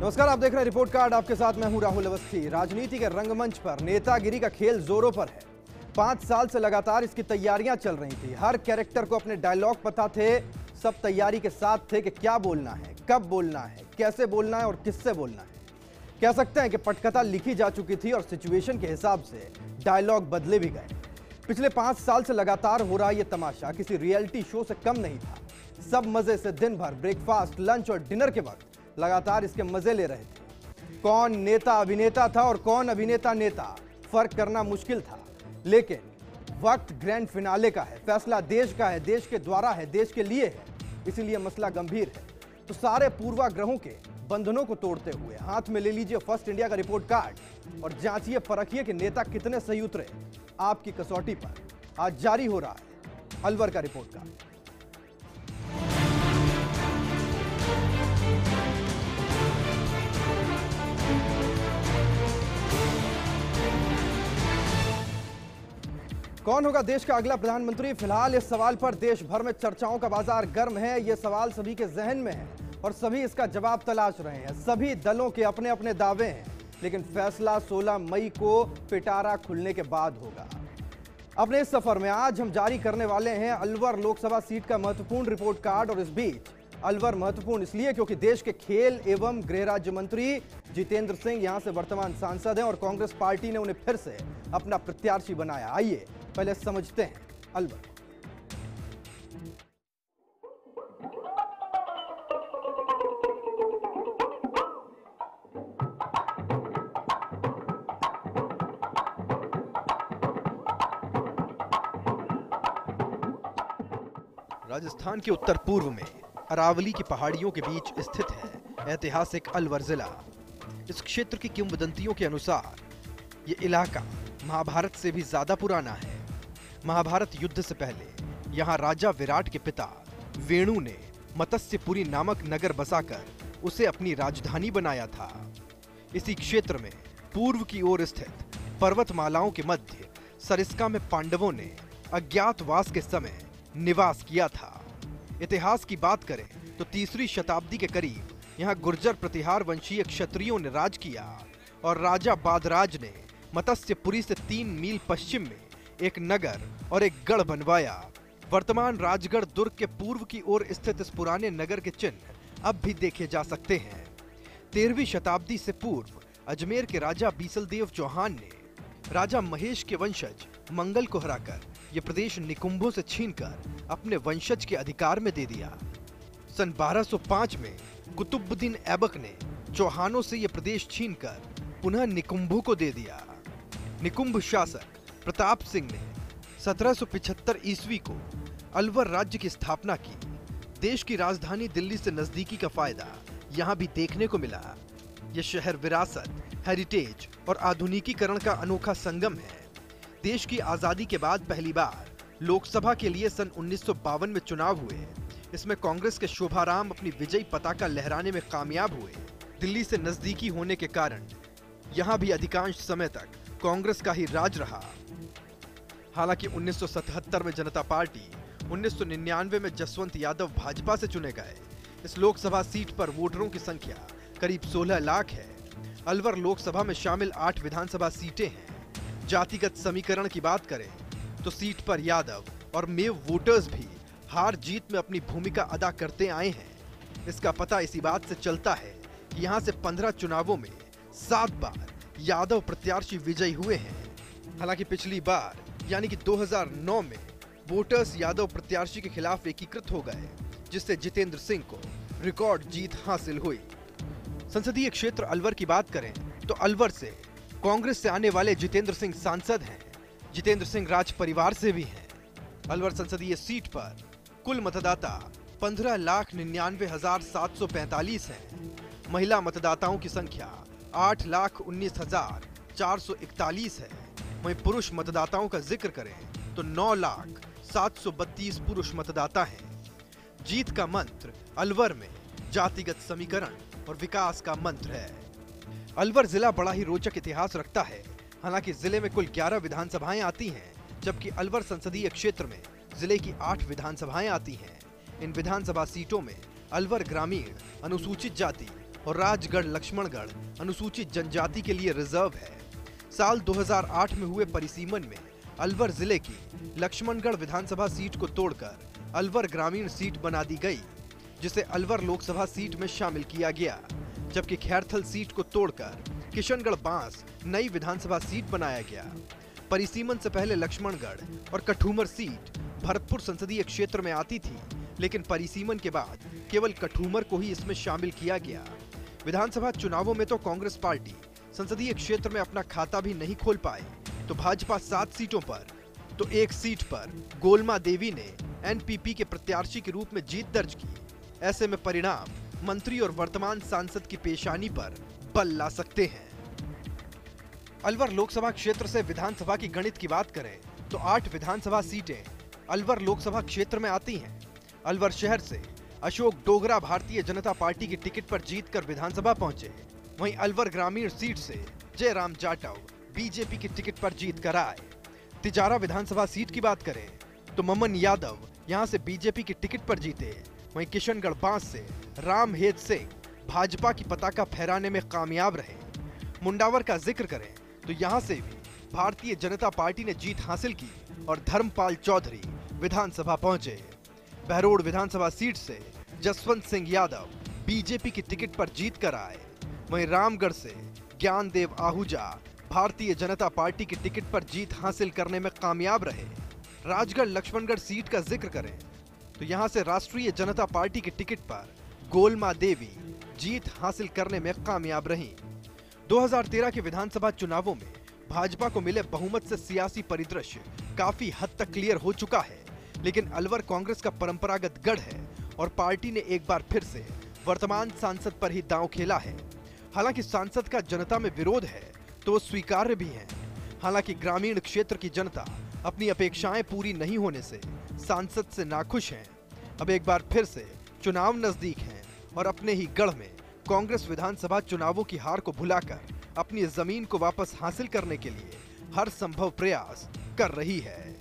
नमस्कार, आप देख रहे हैं रिपोर्ट कार्ड। आपके साथ मैं हूं राहुल अवस्थी। राजनीति के रंगमंच पर नेतागिरी का खेल जोरों पर है। 5 साल से लगातार इसकी तैयारियां चल रही थी। हर कैरेक्टर को अपने डायलॉग पता थे। सब तैयारी के साथ थे कि क्या बोलना है, कब बोलना है, कैसे बोलना है और किससे बोलना है। कह सकते हैं कि पटकथा लिखी जा चुकी थी और सिचुएशन के हिसाब से डायलॉग बदले भी गए। पिछले 5 साल से लगातार हो रहा यह तमाशा किसी रियलिटी शो से कम नहीं था। सब मजे से दिन भर ब्रेकफास्ट, लंच और डिनर के वक्त लगातार इसके मजे ले रहे थे। कौन नेता अभिनेता था और कौन अभिनेता नेता, फर्क करना मुश्किल था। लेकिन वक्त ग्रैंड फिनाले का है। फैसला देश का है, देश के द्वारा है, देश के लिए है। इसीलिए मसला गंभीर है। तो सारे पूर्वाग्रहों के बंधनों को तोड़ते हुए हाथ में ले लीजिए फर्स्ट इंडिया का रिपोर्ट कार्ड और जांचिए, परखिए कि नेता कितने सही उतरे आपकी कसौटी पर। आज जारी हो रहा है अलवर का रिपोर्ट कार्ड। कौन होगा देश का अगला प्रधानमंत्री? फिलहाल इस सवाल पर देश भर में चर्चाओं का बाजार गर्म है। यह सवाल सभी के जहन में है और सभी इसका जवाब तलाश रहे हैं। सभी दलों के अपने अपने दावे हैं, लेकिन फैसला 16 मई को पिटारा खुलने के बाद होगा। अपने इस सफर में आज हम जारी करने वाले हैं अलवर लोकसभा सीट का महत्वपूर्ण रिपोर्ट कार्ड। और इस बीच अलवर महत्वपूर्ण इसलिए क्योंकि देश के खेल एवं गृह राज्य मंत्री जितेंद्र सिंह यहां से वर्तमान सांसद हैं और कांग्रेस पार्टी ने उन्हें फिर से अपना प्रत्याशी बनाया। आइए पहले समझते हैं अलवर। राजस्थान के उत्तर पूर्व में अरावली की पहाड़ियों के बीच स्थित है ऐतिहासिक अलवर जिला। इस क्षेत्र की किंवदंतियों के अनुसार ये इलाका महाभारत से भी ज्यादा पुराना है। महाभारत युद्ध से पहले यहाँ राजा विराट के पिता वेणु ने मत्स्यपुरी नामक नगर बसाकर उसे अपनी राजधानी बनाया था। इसी क्षेत्र में पूर्व की ओर स्थित पर्वतमालाओं के मध्य सरिस्का में पांडवों ने अज्ञातवास के समय निवास किया था। इतिहास की बात करें तो 3वीं शताब्दी के करीब यहाँ गुर्जर प्रतिहार वंशीय क्षत्रियों ने राज किया और राजा बादराज ने मत्स्यपुरी से 3 मील पश्चिम में एक नगर और एक गढ़ बनवाया। वर्तमान राजगढ़ दुर्ग के पूर्व की ओर स्थित इस पुराने नगर के चिन्ह अब भी देखे जा सकते हैं। 13वीं शताब्दी से पूर्व अजमेर के राजा बीसलदेव चौहान ने राजा महेश के वंशज मंगल को हराकर यह प्रदेश निकुंभों से छीनकर अपने वंशज के अधिकार में दे दिया। सन 1205 में कुतुबुद्दीन ऐबक ने चौहानों से यह प्रदेश छीनकर पुनः निकुंभों को दे दिया। निकुंभ शासक प्रताप सिंह ने 1775 ईस्वी को अलवर राज्य की स्थापना की। देश की राजधानी दिल्ली से नजदीकी का फायदा यहाँ भी देखने को मिला। यह शहर विरासत, हेरिटेज और आधुनिकीकरण का अनोखा संगम है। देश की आजादी के बाद पहली बार लोकसभा के लिए सन 1952 में चुनाव हुए। इसमें कांग्रेस के शोभाराम अपनी विजयी पताका लहराने में कामयाब हुए। दिल्ली से नजदीकी होने के कारण यहाँ भी अधिकांश समय तक कांग्रेस का ही राज रहा। हालांकि 1977 में जनता पार्टी, 1999 में जसवंत यादव भाजपा से चुने गए। इस लोकसभा सीट पर वोटरों की संख्या करीब 16 लाख है। अलवर लोकसभा में शामिल 8 विधानसभा सीटें हैं। जातिगत समीकरण की बात करें तो सीट पर यादव और मेव वोटर्स भी हार जीत में अपनी भूमिका अदा करते आए हैं। इसका पता इसी बात से चलता है कि यहाँ से 15 चुनावों में 7 बार यादव प्रत्याशी विजयी हुए हैं। हालांकि पिछली बार यानी कि 2009 में वोटर्स यादव प्रत्याशी के खिलाफ एकीकृत हो गए, जिससे जितेंद्र सिंह को रिकॉर्ड जीत हासिल हुई। संसदीय क्षेत्र अलवर की बात करें तो अलवर से कांग्रेस से आने वाले जितेंद्र सिंह सांसद हैं। जितेंद्र सिंह राज परिवार से भी हैं। अलवर संसदीय सीट पर कुल मतदाता 15,99,745 हैं। महिला मतदाताओं की संख्या 8,19,441 है। वहीं पुरुष मतदाताओं का जिक्र करें तो 9,0732 पुरुष मतदाता हैं। जीत का मंत्र अलवर में जातिगत समीकरण और विकास का मंत्र है। अलवर जिला बड़ा ही रोचक इतिहास रखता है। हालांकि जिले में कुल 11 विधानसभाएं आती हैं, जबकि अलवर संसदीय क्षेत्र में जिले की 8 विधानसभाएं आती हैं। इन विधानसभा सीटों में अलवर ग्रामीण अनुसूचित जाति और राजगढ़ लक्ष्मणगढ़ अनुसूचित जनजाति के लिए रिजर्व है। साल 2008 में हुए परिसीमन में अलवर जिले की लक्ष्मणगढ़ विधानसभा सीट को तोड़कर अलवर ग्रामीण सीट बना दी गई, जिसे अलवर लोकसभा सीट में शामिल किया गया, जबकि खैरथल सीट को तोड़कर किशनगढ़ बांस नई विधानसभा सीट बनाया गया। परिसीमन से पहले लक्ष्मणगढ़ और कठूमर सीट भरतपुर संसदीय क्षेत्र में आती थी, लेकिन परिसीमन के बाद केवल कठूमर को ही इसमें शामिल किया गया। विधानसभा चुनावों में तो कांग्रेस पार्टी संसदीय क्षेत्र में अपना खाता भी नहीं खोल पाए, तो भाजपा 7 सीटों पर तो 1 सीट पर गोलमा देवी ने एनपीपी के प्रत्याशी के रूप में जीत दर्ज की। ऐसे में परिणाम मंत्री और वर्तमान सांसद की पेशानी पर बल ला सकते हैं। अलवर लोकसभा क्षेत्र से विधानसभा की गणित की बात करें तो 8 विधानसभा सीटें अलवर लोकसभा क्षेत्र में आती हैं। अलवर शहर से अशोक डोगरा भारतीय जनता पार्टी की टिकट पर जीतकर विधानसभा पहुंचे। वहीं अलवर ग्रामीण सीट से जयराम जाटव बीजेपी की टिकट पर जीत कर आए। तिजारा विधानसभा सीट की बात करें तो ममन यादव यहां से बीजेपी की टिकट पर जीते। वहीं किशनगढ़ बांस से रामहेत सिंह भाजपा की पताका फहराने में कामयाब रहे। मुंडावर का जिक्र करें तो यहां से भी भारतीय जनता पार्टी ने जीत हासिल की और धर्मपाल चौधरी विधानसभा पहुंचे। बहरोड विधानसभा सीट से जसवंत सिंह यादव बीजेपी की टिकट पर जीत कर आए। वहीं रामगढ़ से ज्ञानदेव आहूजा भारतीय जनता पार्टी की टिकट पर जीत हासिल करने में कामयाब रहे। राजगढ़ लक्ष्मणगढ़ सीट का जिक्र करें तो यहां से राष्ट्रीय जनता पार्टी की टिकट पर गोलमा देवी जीत हासिल करने में कामयाब रहीं। 2013 के विधानसभा चुनावों में भाजपा को मिले बहुमत से सियासी परिदृश्य काफी हद तक क्लियर हो चुका है, लेकिन अलवर कांग्रेस का परंपरागत गढ़ है और पार्टी ने एक बार फिर से वर्तमान सांसद पर ही दांव खेला है। हालांकि सांसद का जनता में विरोध है तो वो स्वीकार्य भी है। हालांकि ग्रामीण क्षेत्र की जनता अपनी अपेक्षाएं पूरी नहीं होने से सांसद से नाखुश हैं। अब एक बार फिर से चुनाव नजदीक हैं और अपने ही गढ़ में कांग्रेस विधानसभा चुनावों की हार को भुलाकर अपनी जमीन को वापस हासिल करने के लिए हर संभव प्रयास कर रही है।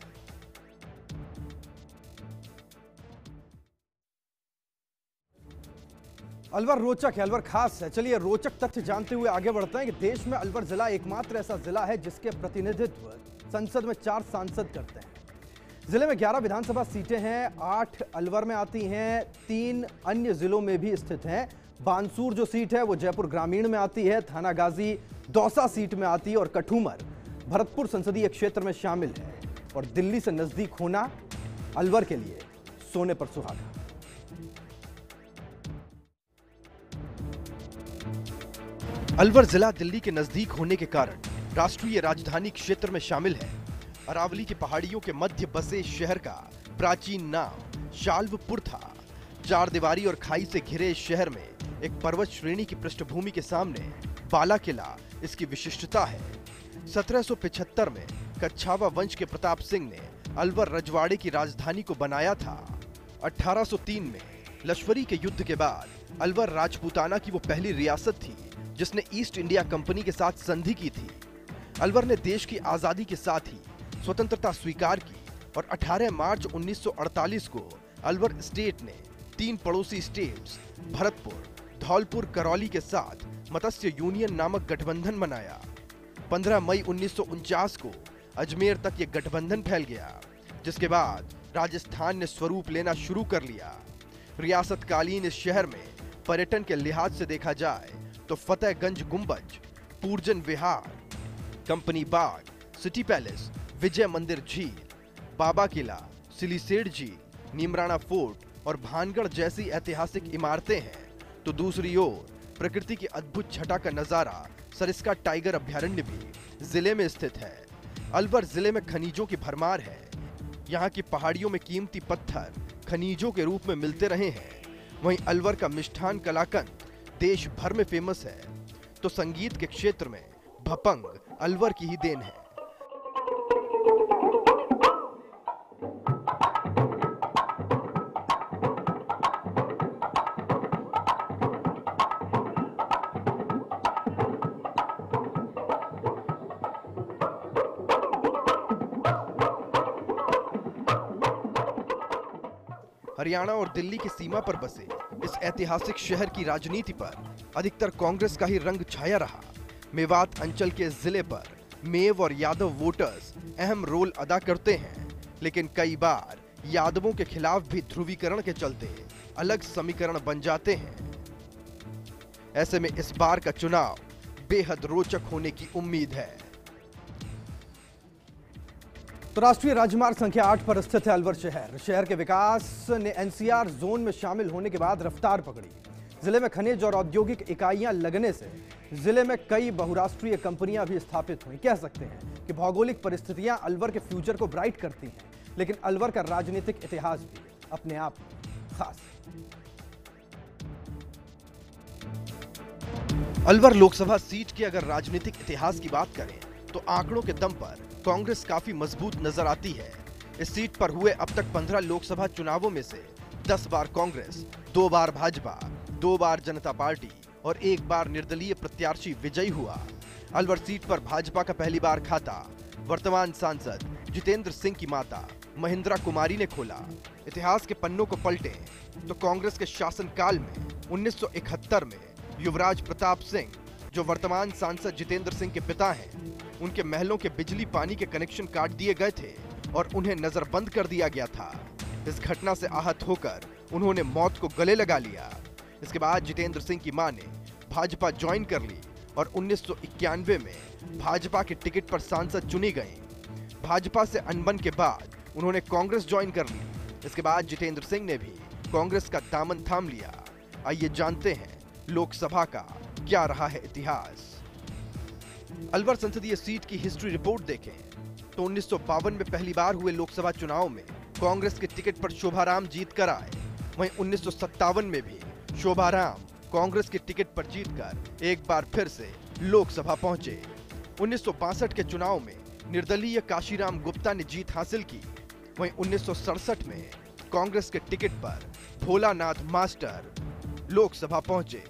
अलवर रोचक है, अलवर खास है। चलिए रोचक तथ्य जानते हुए आगे बढ़ते हैं कि देश में अलवर जिला एकमात्र ऐसा जिला है जिसके प्रतिनिधित्व संसद में 4 सांसद करते हैं। जिले में 11 विधानसभा सीटें हैं, 8 अलवर में आती हैं, 3 अन्य जिलों में भी स्थित हैं। बानसूर जो सीट है वो जयपुर ग्रामीण में आती है, थानागाजी दौसा सीट में आती है और कठूमर भरतपुर संसदीय क्षेत्र में शामिल है। और दिल्ली से नजदीक होना अलवर के लिए सोने पर सुहागा। अलवर जिला दिल्ली के नजदीक होने के कारण राष्ट्रीय राजधानी क्षेत्र में शामिल है। अरावली की पहाड़ियों के मध्य बसे शहर का प्राचीन नाम शाल्वपुर था। 4 दीवारी और खाई से घिरे इस शहर में एक पर्वत श्रेणी की पृष्ठभूमि के सामने बाला किला इसकी विशिष्टता है। 1775 में कच्छावा वंश के प्रताप सिंह ने अलवर रजवाड़े की राजधानी को बनाया था। 1803 में लश्करी के युद्ध के बाद अलवर राजपूताना की वो पहली रियासत थी जिसने ईस्ट इंडिया कंपनी के साथ संधि की थी। अलवर ने देश की आजादी के साथ ही स्वतंत्रता स्वीकार की और 18 मार्च 1948 को अलवर स्टेट ने 3 पड़ोसी स्टेट्स भरतपुर, धौलपुर, करौली के साथ मत्स्य यूनियन नामक गठबंधन बनाया। 15 मई 1949 को अजमेर तक ये गठबंधन फैल गया, जिसके बाद राजस्थान ने स्वरूप लेना शुरू कर लिया। रियासतकालीन इस शहर में पर्यटन के लिहाज से देखा जाए तो फतेहगंज गुंबज, पूर्जन विहार, कंपनी बाग, सिटी पैलेस, विजय मंदिर झील, बाबा किला, सिलीसेड झील, नीमराणा फोर्ट और भानगढ़ जैसी ऐतिहासिक इमारतें हैं, तो दूसरी ओर प्रकृति की अद्भुत छटा का नजारा सरिस्का टाइगर अभ्यारण्य भी जिले में स्थित है। अलवर जिले में खनिजों की भरमार है। यहाँ की पहाड़ियों में कीमती पत्थर खनिजों के रूप में मिलते रहे हैं। वहीं अलवर का मिष्ठान कलाकंद देश भर में फेमस है, तो संगीत के क्षेत्र में भपंग अलवर की ही देन है। हरियाणा और दिल्ली की सीमा पर बसे इस ऐतिहासिक शहर की राजनीति पर अधिकतर कांग्रेस का ही रंग छाया रहा। मेवात अंचल के जिले पर मेव और यादव वोटर्स अहम रोल अदा करते हैं, लेकिन कई बार यादवों के खिलाफ भी ध्रुवीकरण के चलते अलग समीकरण बन जाते हैं। ऐसे में इस बार का चुनाव बेहद रोचक होने की उम्मीद है। तो राष्ट्रीय राजमार्ग संख्या 8 पर स्थित है अलवर शहर। शहर के विकास ने एनसीआर जोन में शामिल होने के बाद रफ्तार पकड़ी। जिले में खनिज और औद्योगिक इकाइयां लगने से जिले में कई बहुराष्ट्रीय कंपनियां भी स्थापित हुई। कह सकते हैं कि भौगोलिक परिस्थितियां अलवर के फ्यूचर को ब्राइट करती हैं, लेकिन अलवर का राजनीतिक इतिहास भी अपने आप में खास है। अलवर लोकसभा सीट के अगर राजनीतिक इतिहास की बात करें तो आंकड़ों के दम पर कांग्रेस काफी मजबूत नजर आती है। इस सीट पर हुए अब तक 15 लोकसभा चुनावों में से 10 बार कांग्रेस, 2 बार भाजपा, 2 बार जनता पार्टी और 1 बार निर्दलीय प्रत्याशी विजयी हुआ। अलवर सीट पर भाजपा का पहली बार खाता वर्तमान सांसद जितेंद्र सिंह की माता महिंद्रा कुमारी ने खोला। इतिहास के पन्नों को पलटे तो कांग्रेस के शासनकाल में 1971 में युवराज प्रताप सिंह, जो वर्तमान सांसद जितेंद्र सिंह के पिता हैं, उनके महलों के बिजली पानी के कनेक्शन काट दिए गए थे और उन्हें नजरबंद कर दिया गया था। इस घटना से आहत होकर उन्होंने मौत को गले लगा लिया। इसके बाद जितेंद्र सिंह की मां ने भाजपा ज्वाइन कर ली और 1991 में भाजपा के टिकट पर सांसद चुनी गई। भाजपा से अनबन के बाद उन्होंने कांग्रेस ज्वाइन कर ली। इसके बाद जितेंद्र सिंह ने भी कांग्रेस का दामन थाम लिया। आइए जानते हैं लोकसभा का क्या रहा है इतिहास। अलवर संसदीय सीट की हिस्ट्री रिपोर्ट देखें तो 1952 में पहली बार हुए लोकसभा चुनाव में कांग्रेस के टिकट पर शोभाराम जीत कर आए। वहीं 1957 में भी शोभाराम कांग्रेस के टिकट पर जीतकर एक बार फिर से लोकसभा पहुंचे। 1962 के चुनाव में निर्दलीय काशीराम गुप्ता ने जीत हासिल की। वहीं 1967 में कांग्रेस के टिकट पर भोलानाथ मास्टर लोकसभा पहुंचे।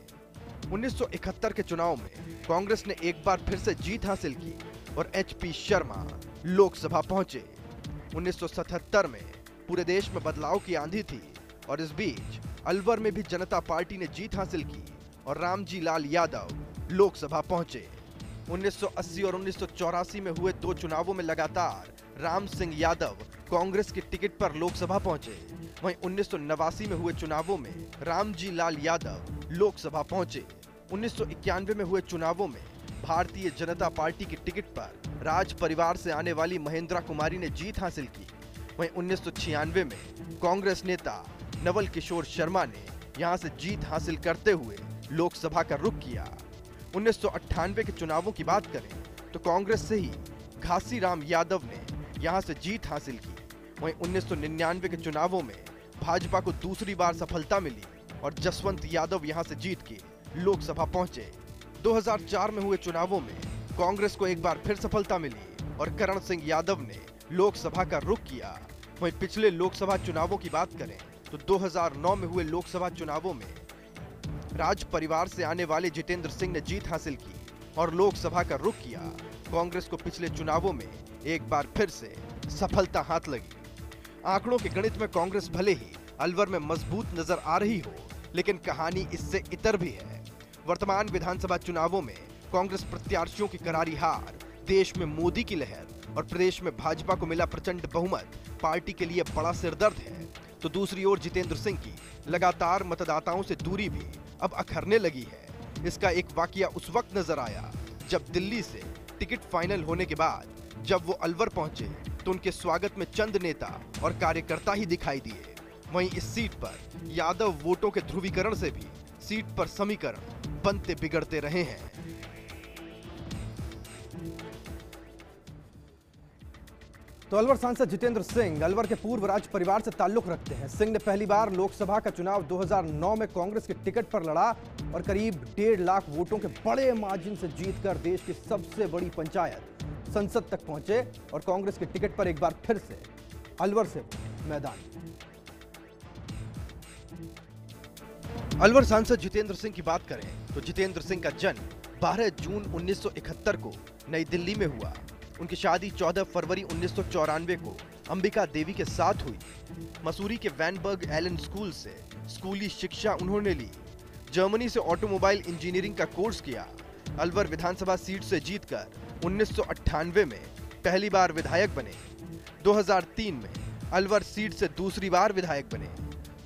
1971 के चुनाव में कांग्रेस ने एक बार फिर से जीत हासिल की और एचपी शर्मा लोकसभा पहुंचे। 1977 में पूरे देश में बदलाव की आंधी थी और इस बीच अलवर में भी जनता पार्टी ने जीत हासिल की और रामजी लाल यादव लोकसभा पहुंचे। 1980 और 1984 में हुए 2 चुनावों में लगातार राम सिंह यादव कांग्रेस के टिकट पर लोकसभा पहुंचे। वहीं 1989 में हुए चुनावों में रामजी लाल यादव लोकसभा पहुंचे। 1991 में हुए चुनावों में भारतीय जनता पार्टी के टिकट पर राज परिवार से आने वाली महिंद्रा कुमारी ने जीत हासिल की। वहीं 1996 में कांग्रेस नेता नवल किशोर शर्मा ने यहां से जीत हासिल करते हुए लोकसभा का रुख किया। 1998 के चुनावों की बात करें तो कांग्रेस से ही घासीराम यादव ने यहां से जीत हासिल की। वहीं 1999 के चुनावों में भाजपा को दूसरी बार सफलता मिली और जसवंत यादव यहां से जीत के लोकसभा पहुंचे। 2004 में हुए चुनावों में कांग्रेस को एक बार फिर सफलता मिली और करण सिंह यादव ने लोकसभा का रुख किया। वहीं पिछले लोकसभा चुनावों की बात करें तो 2009 में हुए लोकसभा चुनावों में राज परिवार से आने वाले जितेंद्र सिंह ने जीत हासिल की और लोकसभा का रुख किया। कांग्रेस को पिछले चुनावों में एक बार फिर से सफलता हाथ लगी। आंकड़ों के गणित में कांग्रेस भले ही अलवर में मजबूत नजर आ रही हो, लेकिन कहानी इससे इतर भी है। वर्तमान विधानसभा चुनावों में कांग्रेस प्रत्याशियों की करारी हार, देश में मोदी की लहर और प्रदेश में भाजपा को मिला प्रचंड बहुमत पार्टी के लिए बड़ा सिरदर्द है। तो दूसरी ओर जितेंद्र सिंह की लगातार मतदाताओं से दूरी भी अब अखरने लगी है। इसका एक वाकया उस वक्त नजर आया जब दिल्ली से टिकट फाइनल होने के बाद जब वो अलवर पहुंचे तो उनके स्वागत में चंद नेता और कार्यकर्ता ही दिखाई दिए। वहीं इस सीट पर यादव वोटों के ध्रुवीकरण से भी सीट पर समीकरण बनते बिगड़ते रहे हैं। तो अलवर सांसद जितेंद्र सिंह अलवर के पूर्व राज परिवार से ताल्लुक रखते हैं। सिंह ने पहली बार लोकसभा का चुनाव 2009 में कांग्रेस के टिकट पर लड़ा और करीब 1.5 लाख वोटों के बड़े मार्जिन से जीतकर देश की सबसे बड़ी पंचायत संसद तक पहुंचे और कांग्रेस के टिकट पर एक बार फिर से अलवर से मैदान। अलवर सांसद जितेंद्र सिंह की बात करें तो जितेंद्र सिंह का जन्म 12 जून 1971 को नई दिल्ली में हुआ। उनकी शादी 14 फरवरी 1994 को अंबिका देवी के साथ हुई। मसूरी के वैनबर्ग एलन स्कूल से स्कूली शिक्षा उन्होंने ली। जर्मनी से ऑटोमोबाइल इंजीनियरिंग का कोर्स किया। अलवर विधानसभा सीट से जीतकर 1998 में पहली बार विधायक बने। 2003 में अलवर सीट से दूसरी बार विधायक बने।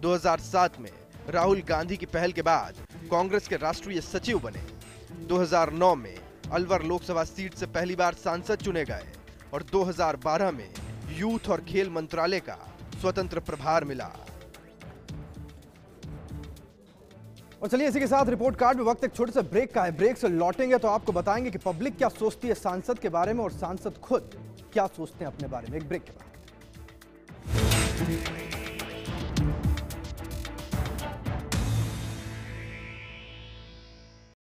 2007 में राहुल गांधी की पहल के बाद कांग्रेस के राष्ट्रीय सचिव बने। 2009 में अलवर लोकसभा सीट से पहली बार सांसद चुने गए और 2012 में यूथ और खेल मंत्रालय का स्वतंत्र प्रभार मिला। और चलिए इसी के साथ रिपोर्ट कार्ड में वक्त एक छोटे से ब्रेक का है। ब्रेक से लौटेंगे तो आपको बताएंगे कि पब्लिक क्या सोचती है सांसद के बारे में और सांसद खुद क्या सोचते हैं अपने बारे में। एक ब्रेक के बाद।